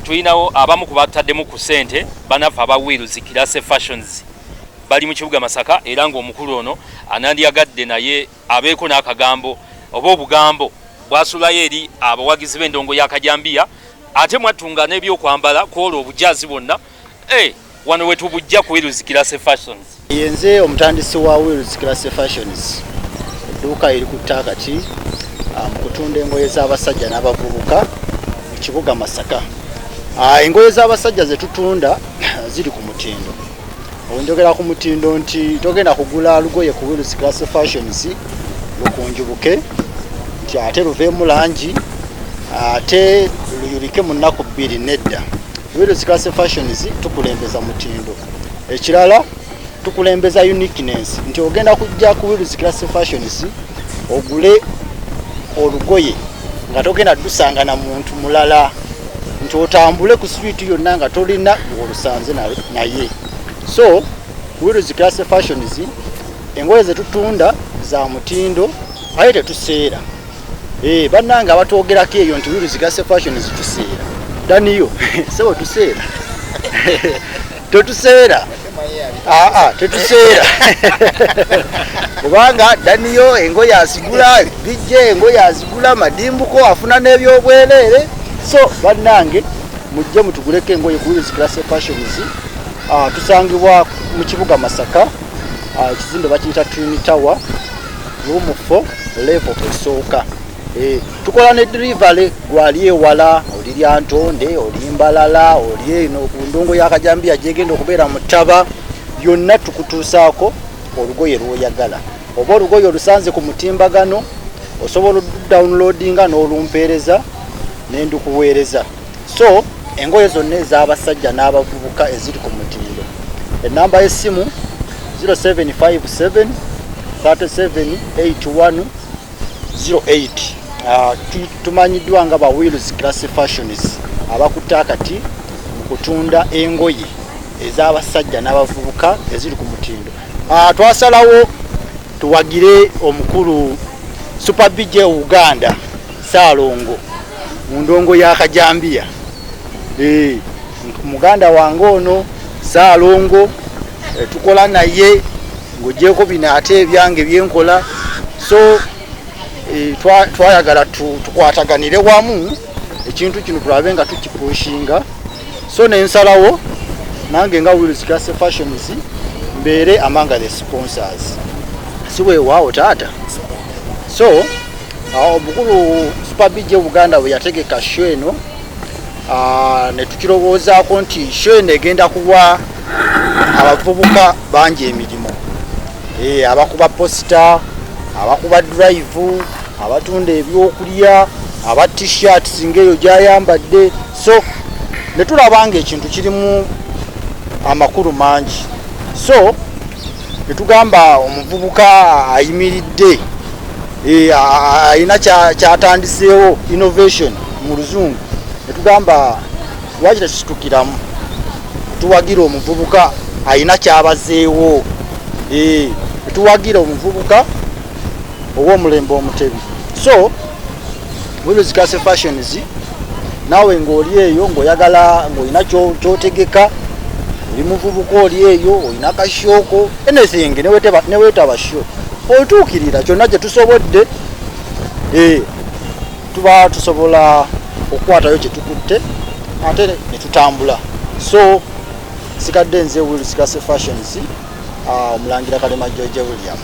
tulinawo abamu ku bataddemu ku ssente banaffe aba Wheels Class Fashions bali mu kibuga Masaka era ng'omukulu ono anandyagadde naye abeeko n'akagambo oba obugambo bwasulayo eri abawagizi b'endongo ya Kajambiya ate mwatunga n'ebyokwambala kwolwo obujazi bwonna wano wetubujja ku Wheels Class Fashions. Yenze omutandisi wa Wheels Class Fashions edduuka eri ku ttaakati mu kutunda engoye z'abasajja n'abavubuka mu kibuga Masaka. Engoye z'abasajja ze tutunda ziri ku mutindo. Onjogera ku mutindo nti togenda kugula lugoye ku Wheels Class Fashions lukunjubuke nti ate luveemu langi ate luyulike mu nnaku bbiri nedda. Wheels Class Fashions tukulembeza mutindo. Ekirala tukulembeza uniqueness nti ogenda kujja ku Wheels Class Fashions ogule olugoye nga togenda dusanga na muntu mulala nti otambule ku street yonna nga tolina olusanze naye. So Wheels Class Fashions engoye ze tutunda za mutindo aye tetuseera. Bannanga batwogerako eyo nti Wheels Class Fashions tuseera. Daniyo sebo tuseera. Tetuseera. Tetuseera. Kubanga Daniyo engoye asigula bijje engoye asigula madimbuko afuna n'ebyobwerere. So bannange mujje mutuguleko engoye ku Wheels Class Fashions. Tusangibwa mu kibuga Masaka. Ekizimbe bakiyita Twin Tower room 4 level esooka. Tukola ne delivery gwali ewala oli Lyantonde oli Mbalala oli eno ku ndongo ya Kajambiya gyegenda okubeera mu ttaba byonna tukutuusaako olugoye lw'oyagala. Oba olugoye olusanze ku mutimbagano osobola downloadinga n'olumpeereza n'endukuweereza. So engoye zonna ez'abasajja n'abavubuka eziri ku mutindo. Ennamba y'essimu 0757 3781 08. Tumanyiddwa nga ba Wheels Class Fashions abakutta akati mu kutunda engoye ez'abasajja n'abavubuka eziri ku mutindo. Twasalawo tuwagire omukulu Super BJ Uganda Saalongo mu ndongo ya Kajambiya. Muganda wange ono Saalongo tukola naye ng'ogyeko bino ate ebyange byenkola. So twayagala tukwataganire wamu ekintu kino tulabe nga tukipushinga. So nensalawo nange nga Wheels Class Fashions mbeere amanga the sponsors. Siwe wao tata. So omukulu Super BJ Uganda bwe yategeka show eno ne tukirowoozaako nti show eno egenda kuwa abavubuka bangi emirimu. Abakuba posta, abakuba drive, abatunda ebyokulya, aba t-shirt singeyo gyayambadde. So ne tulabanga ekintu kirimu amakulu mangi. So ne tugamba omuvubuka ayimiridde ayina kyatandiseewo innovation mu luzungu. Ne tugamba lwaki tekitukiramu tuwagira omuvubuka ayina kyabazeewo. Tuwagira omuvubuka ow'omulembe omutebi. So Wheels Class Fashions nawe ng'oli eyo ng'oyagala ng'olina kyotegeka oli muvubuka oli eyo olina kashooko anything neweetaba show otuukirira kyonna kye tusobodde tuba tusobola okukwatayo kye tukutte ate ne tutambula. So sikadde nze Wheels Class Fashions omulangira Kalema George William.